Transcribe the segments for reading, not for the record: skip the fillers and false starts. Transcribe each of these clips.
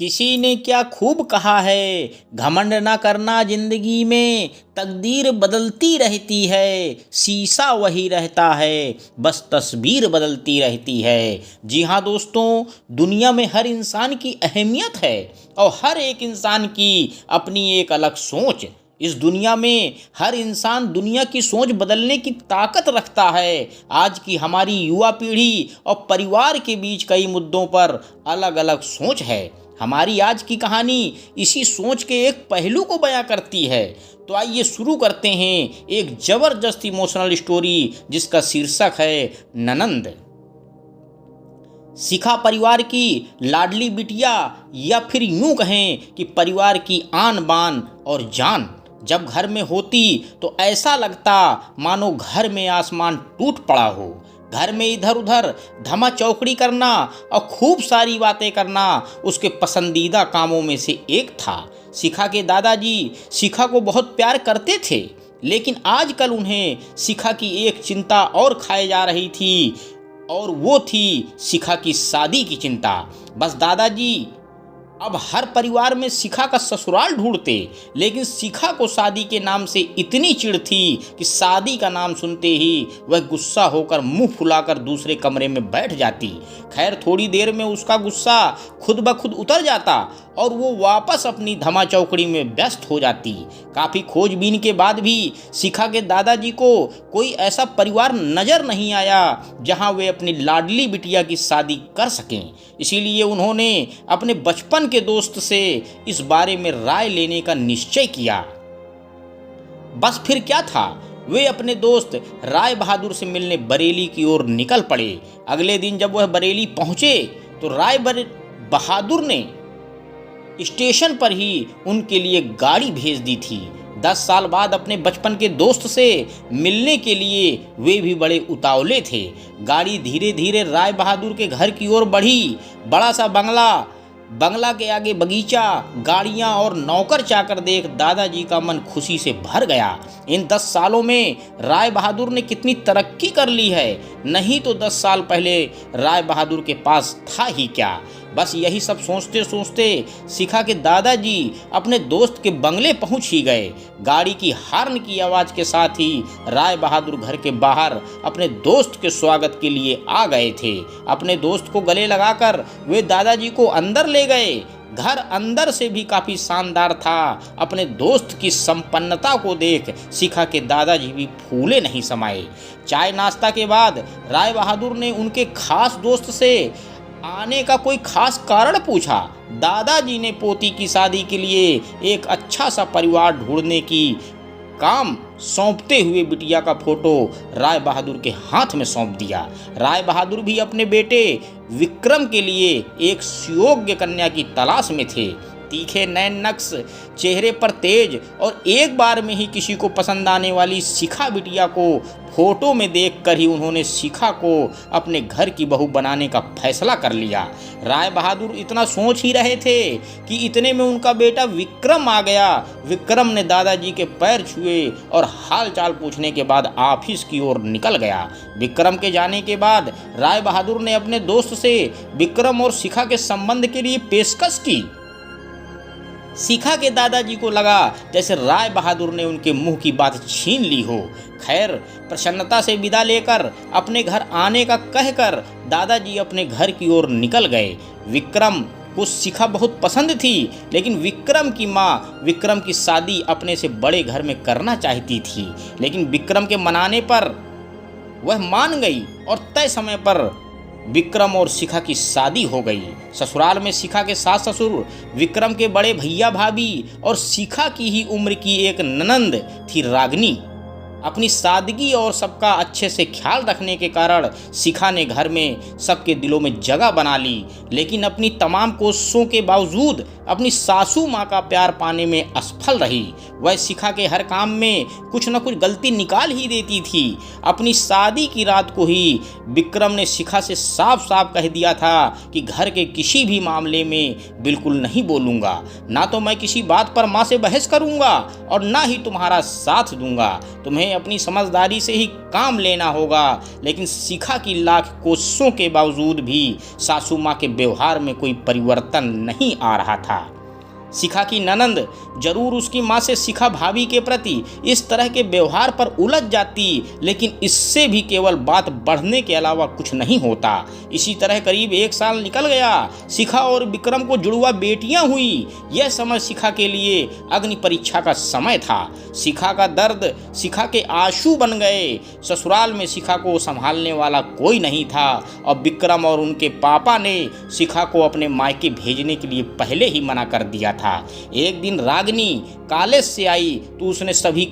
किसी ने क्या खूब कहा है, घमंड ना करना जिंदगी में, तकदीर बदलती रहती है, शीशा वही रहता है, बस तस्वीर बदलती रहती है। जी हाँ दोस्तों, दुनिया में हर इंसान की अहमियत है और हर एक इंसान की अपनी एक अलग सोच। इस दुनिया में हर इंसान दुनिया की सोच बदलने की ताकत रखता है। आज की हमारी युवा पीढ़ी और परिवार के बीच कई मुद्दों पर अलग अलग सोच है। हमारी आज की कहानी इसी सोच के एक पहलू को बयां करती है। तो आइए शुरू करते हैं एक जबरदस्त इमोशनल स्टोरी जिसका शीर्षक है ननंद। शिखा परिवार की लाडली बिटिया, या फिर यूं कहें कि परिवार की आन बान और जान। जब घर में होती तो ऐसा लगता मानो घर में आसमान टूट पड़ा हो। घर में इधर उधर धमा चौकड़ी करना और खूब सारी बातें करना उसके पसंदीदा कामों में से एक था। शिखा के दादाजी शिखा को बहुत प्यार करते थे, लेकिन आजकल उन्हें शिखा की एक चिंता और खाए जा रही थी, और वो थी शिखा की शादी की चिंता। बस दादाजी अब हर परिवार में शिखा का ससुराल ढूंढते, लेकिन शिखा को शादी के नाम से इतनी चिढ़ थी कि शादी का नाम सुनते ही वह गुस्सा होकर मुंह फुलाकर दूसरे कमरे में बैठ जाती। खैर, थोड़ी देर में उसका गुस्सा खुद ब खुद उतर जाता और वो वापस अपनी धमा चौकड़ी में व्यस्त हो जाती। काफ़ी खोजबीन के बाद भी शिखा के दादाजी को कोई ऐसा परिवार नज़र नहीं आया जहां वे अपनी लाडली बिटिया की शादी कर सकें। इसीलिए उन्होंने अपने बचपन के दोस्त से इस बारे में राय लेने का निश्चय किया। बस फिर क्या था, वे अपने दोस्त राय बहादुर से मिलने बरेली की ओर निकल पड़े। अगले दिन जब वह बरेली पहुंचे तो राय बहादुर ने स्टेशन पर ही उनके लिए गाड़ी भेज दी थी। 10 साल बाद अपने बचपन के दोस्त से मिलने के लिए वे भी बड़े उतावले थे। गाड़ी धीरे धीरे राय बहादुर के घर की ओर बढ़ी। बड़ा सा बंगला के आगे बगीचा, गाड़ियां और नौकर चाकर देख दादाजी का मन खुशी से भर गया। इन 10 सालों में राय बहादुर ने कितनी तरक्की कर ली है। नहीं तो 10 साल पहले राय बहादुर के पास था ही क्या। बस यही सब सोचते सोचते शिखा के दादाजी अपने दोस्त के बंगले पहुंच ही गए। गाड़ी की हॉर्न की आवाज़ के साथ ही राय बहादुर घर के बाहर अपने दोस्त के स्वागत के लिए आ गए थे। अपने दोस्त को गले लगाकर वे दादाजी को अंदर ले गए। घर अंदर से भी काफ़ी शानदार था। अपने दोस्त की संपन्नता को देख शिखा के दादाजी भी फूले नहीं समाये। चाय नाश्ता के बाद राय बहादुर ने उनके खास दोस्त से आने का कोई खास कारण पूछा। दादाजी ने पोती की शादी के लिए एक अच्छा सा परिवार ढूंढने की काम सौंपते हुए बिटिया का फोटो राय बहादुर के हाथ में सौंप दिया। राय बहादुर भी अपने बेटे विक्रम के लिए एक सुयोग्य कन्या की तलाश में थे। तीखे नैन नक्श, चेहरे पर तेज और एक बार में ही किसी को पसंद आने वाली शिखा बिटिया को फोटो में देखकर ही उन्होंने शिखा को अपने घर की बहू बनाने का फैसला कर लिया। राय बहादुर इतना सोच ही रहे थे कि इतने में उनका बेटा विक्रम आ गया। विक्रम ने दादाजी के पैर छुए और हाल चाल पूछने के बाद ऑफिस की ओर निकल गया। विक्रम के जाने के बाद राय बहादुर ने अपने दोस्त से विक्रम और शिखा के संबंध के लिए पेशकश की। शिखा के दादाजी को लगा जैसे राय बहादुर ने उनके मुंह की बात छीन ली हो। खैर, प्रसन्नता से विदा लेकर अपने घर आने का कहकर दादाजी अपने घर की ओर निकल गए। विक्रम को शिखा बहुत पसंद थी, लेकिन विक्रम की माँ विक्रम की शादी अपने से बड़े घर में करना चाहती थी। लेकिन विक्रम के मनाने पर वह मान गई और तय समय पर विक्रम और शिखा की शादी हो गई। ससुराल में शिखा के सास ससुर, विक्रम के बड़े भैया भाभी और शिखा की ही उम्र की एक ननंद थी रागिनी। अपनी सादगी और सबका अच्छे से ख्याल रखने के कारण शिखा ने घर में सबके दिलों में जगह बना ली। लेकिन अपनी तमाम कोशिशों के बावजूद अपनी सासू माँ का प्यार पाने में असफल रही। वह शिखा के हर काम में कुछ न कुछ गलती निकाल ही देती थी। अपनी शादी की रात को ही विक्रम ने शिखा से साफ साफ कह दिया था कि घर के किसी भी मामले में बिल्कुल नहीं बोलूँगा, ना तो मैं किसी बात पर माँ से बहस करूँगा और ना ही तुम्हारा साथ दूंगा। तुम्हें तुम्हें अपनी समझदारी से ही काम लेना होगा। लेकिन शिखा की लाख कोशिशों के बावजूद भी सासू माँ के व्यवहार में कोई परिवर्तन नहीं आ रहा था। शिखा की ननंद जरूर उसकी माँ से शिखा भाभी के प्रति इस तरह के व्यवहार पर उलझ जाती, लेकिन इससे भी केवल बात बढ़ने के अलावा कुछ नहीं होता। इसी तरह करीब 1 साल निकल गया। शिखा और विक्रम को जुड़वा बेटियां हुई। यह समय शिखा के लिए अग्नि परीक्षा का समय था। शिखा का दर्द शिखा के आंसू बन गए। ससुराल में शिखा को संभालने वाला कोई नहीं था और विक्रम और उनके पापा ने शिखा को अपने मायके भेजने के लिए पहले ही मना कर दिया था। एक दिन रागिनी कॉलेज से आई तो उसने सभी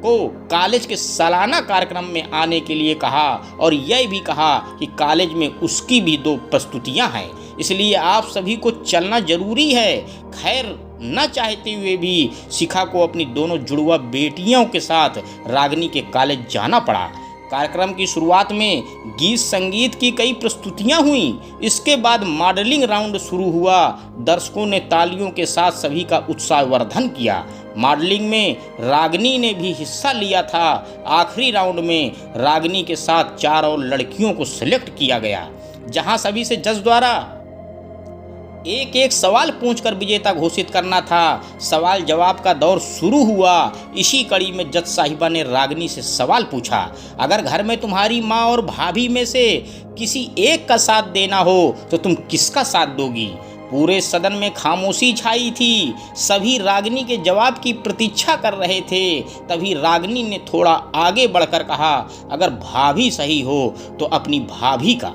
को कॉलेज के सालाना कार्यक्रम में आने के लिए कहा और यह भी कहा कि कॉलेज में उसकी भी 2 प्रस्तुतियां हैं, इसलिए आप सभी को चलना जरूरी है। खैर, न चाहते हुए भी शिखा को अपनी दोनों जुड़वा बेटियों के साथ रागिनी के कॉलेज जाना पड़ा। कार्यक्रम की शुरुआत में गीत संगीत की कई प्रस्तुतियां हुई। इसके बाद मॉडलिंग राउंड शुरू हुआ। दर्शकों ने तालियों के साथ सभी का उत्साहवर्धन किया। मॉडलिंग में रागिनी ने भी हिस्सा लिया था। आखिरी राउंड में रागिनी के साथ 4 और लड़कियों को सिलेक्ट किया गया, जहां सभी से जज द्वारा एक सवाल पूछकर विजेता घोषित करना था। सवाल जवाब का दौर शुरू हुआ। इसी कड़ी में जज साहिबा ने रागिनी से सवाल पूछा, अगर घर में तुम्हारी माँ और भाभी में से किसी एक का साथ देना हो तो तुम किसका साथ दोगी? पूरे सदन में खामोशी छाई थी। सभी रागिनी के जवाब की प्रतीक्षा कर रहे थे। तभी रागिनी ने थोड़ा आगे बढ़कर कहा, अगर भाभी सही हो तो अपनी भाभी का।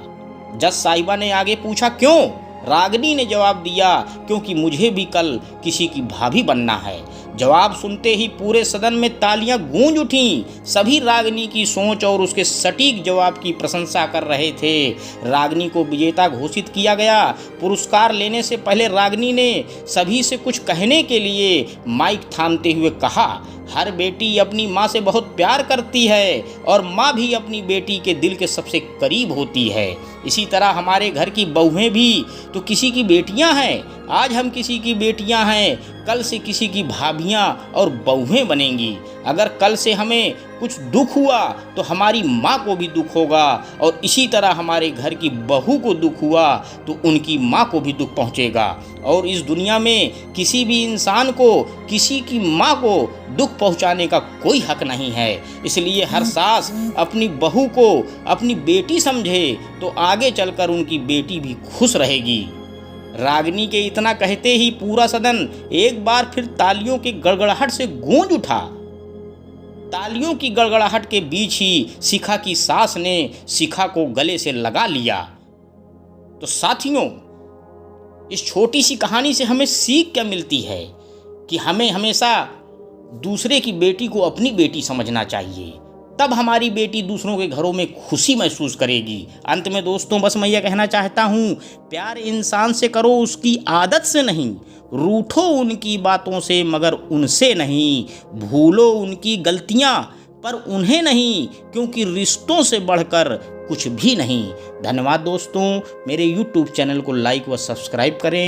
जज साहिबा ने आगे पूछा, क्यों? रागिनी ने जवाब दिया, क्योंकि मुझे भी कल किसी की भाभी बनना है। जवाब सुनते ही पूरे सदन में तालियां गूंज उठीं। सभी रागिनी की सोच और उसके सटीक जवाब की प्रशंसा कर रहे थे। रागिनी को विजेता घोषित किया गया। पुरस्कार लेने से पहले रागिनी ने सभी से कुछ कहने के लिए माइक थामते हुए कहा, हर बेटी अपनी माँ से बहुत प्यार करती है और माँ भी अपनी बेटी के दिल के सबसे करीब होती है। इसी तरह हमारे घर की बहुएं भी तो किसी की बेटियां हैं। आज हम किसी की बेटियां हैं, कल से किसी की भाभियां और बहुएं बनेंगी। अगर कल से हमें कुछ दुख हुआ तो हमारी माँ को भी दुख होगा, और इसी तरह हमारे घर की बहू को दुख हुआ तो उनकी माँ को भी दुख पहुँचेगा। और इस दुनिया में किसी भी इंसान को किसी की माँ को दुख पहुँचाने का कोई हक नहीं है। इसलिए हर सास अपनी बहू को अपनी बेटी समझे तो आगे चलकर उनकी बेटी भी खुश रहेगी। रागिनी के इतना कहते ही पूरा सदन एक बार फिर तालियों की गड़गड़ाहट से गूंज उठा। तालियों की गड़गड़ाहट के बीच ही शिखा की सास ने शिखा को गले से लगा लिया। तो साथियों, इस छोटी सी कहानी से हमें सीख क्या मिलती है कि हमें हमेशा दूसरे की बेटी को अपनी बेटी समझना चाहिए, तब हमारी बेटी दूसरों के घरों में खुशी महसूस करेगी। अंत में दोस्तों, बस मैं यह कहना चाहता हूँ, प्यार इंसान से करो उसकी आदत से नहीं, रूठो उनकी बातों से मगर उनसे नहीं, भूलो उनकी गलतियाँ पर उन्हें नहीं, क्योंकि रिश्तों से बढ़कर कुछ भी नहीं। धन्यवाद दोस्तों, मेरे YouTube चैनल को लाइक व सब्सक्राइब करें।